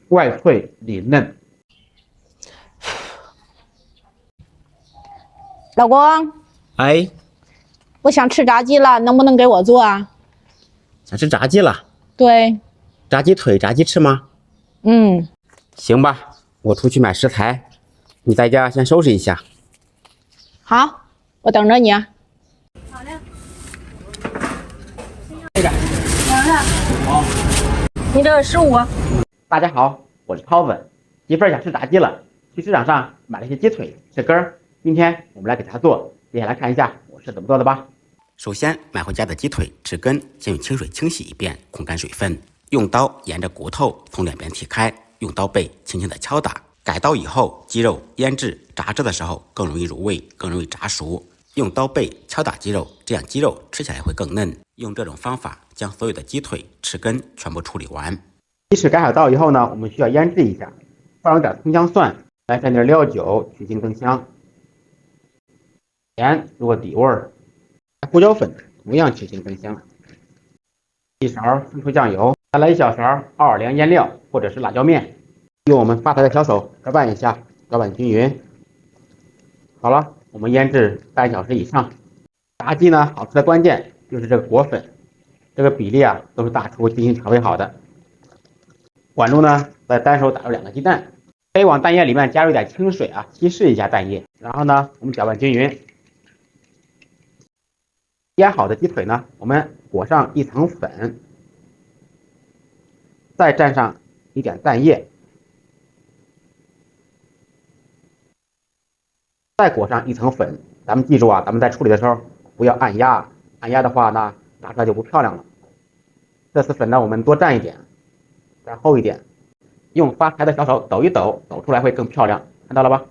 外脆里嫩。老公，哎，我想吃炸鸡了，能不能给我做啊？想吃炸鸡了？对，炸鸡腿、炸鸡翅吗？嗯，行吧，我出去买食材，你在家先收拾一下。好，我等着你啊。你这15。大家好，我是涛子，媳妇儿想吃炸鸡了，去市场上买了一些鸡腿、翅根儿，今天我们来给她做。接下来看一下我是怎么做的吧。首先买回家的鸡腿、翅根，先用清水清洗一遍，控干水分。用刀沿着骨头从两边剔开，用刀背轻轻的敲打。改刀以后，鸡肉腌制、炸制的时候更容易入味，更容易炸熟。用刀背敲打鸡肉，这样鸡肉吃起来会更嫩。用这种方法将所有的鸡腿、翅根全部处理完。鸡翅改好刀以后呢，我们需要腌制一下，放入点葱姜蒜，来蘸点料酒，去腥增香。盐入个底味儿，胡椒粉同样去腥增香。一勺生抽酱油，再来1小勺奥尔良腌料或者是辣椒面，用我们发财的小手搅拌一下，搅拌均匀。好了，我们腌制半小时以上。炸鸡呢，好吃的关键就是这个果粉，这个比例啊都是大厨精心调配好的。管中呢，再单手打入2个鸡蛋，可以往蛋液里面加入一点清水啊，稀释一下蛋液。然后呢，我们搅拌均匀。腌好的鸡腿呢，我们裹上一层粉，再蘸上一点蛋液，再裹上一层粉。咱们记住啊，咱们在处理的时候不要按压，按压的话呢，炸出来就不漂亮了。这次粉呢，我们多蘸一点，再厚一点，用发财的小手抖一抖，抖出来会更漂亮，看到了吧？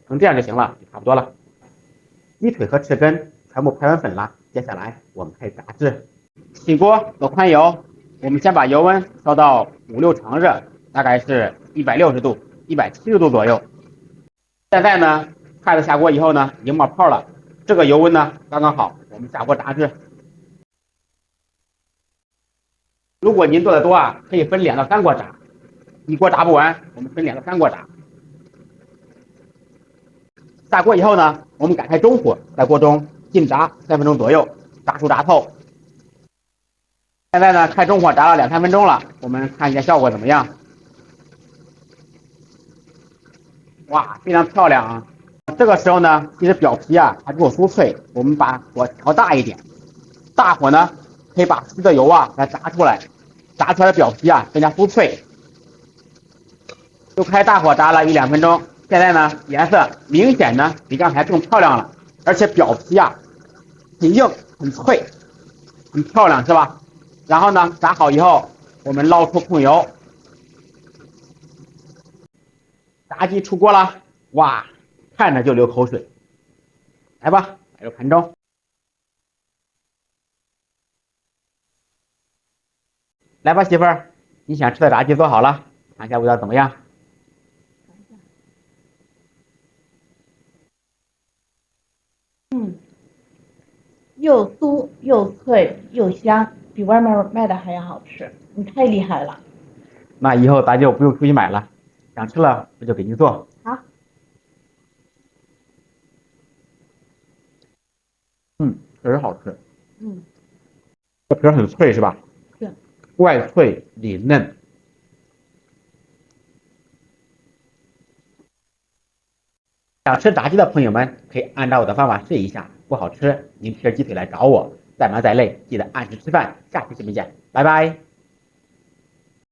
成这样就行了，就差不多了。鸡腿和翅根全部拍完粉了，接下来我们开始炸制。起锅搁宽油，我们先把油温烧到5、6成热，大概是160度、170度左右。现在呢，筷子下锅以后呢，已经冒泡了，这个油温呢刚刚好，我们下锅炸制。如果您做的多啊，可以分2到3锅炸，一锅炸不完，我们分2到3锅炸。下锅以后呢，我们改开中火，在锅中浸炸3分钟左右，炸出炸透。现在呢，开中火炸了2、3分钟了，我们看一下效果怎么样？哇，非常漂亮啊！这个时候呢，其实表皮啊还不够酥脆，我们把火调大一点，大火呢可以把湿的油啊给它炸出来，炸出来的表皮啊更加酥脆。又开大火炸了1、2分钟，现在呢颜色明显呢比刚才更漂亮了，而且表皮啊很硬很脆，很漂亮是吧？然后呢炸好以后，我们捞出控油，炸鸡出锅了，哇，看着就流口水。来吧，摆入盘中。来吧，媳妇儿，你想吃的炸鸡做好了，看一下味道怎么样？又酥又脆又香，比外面卖的还要好吃。你太厉害了！那以后咱就不用出去买了，想吃了我就给您做。好，确实好吃。嗯，这皮儿很脆是吧？是。外脆里嫩。想吃炸鸡的朋友们可以按照我的方法试一下，不好吃您吃鸡腿来找我。再忙再累，记得按时吃饭。下期节目见，拜拜。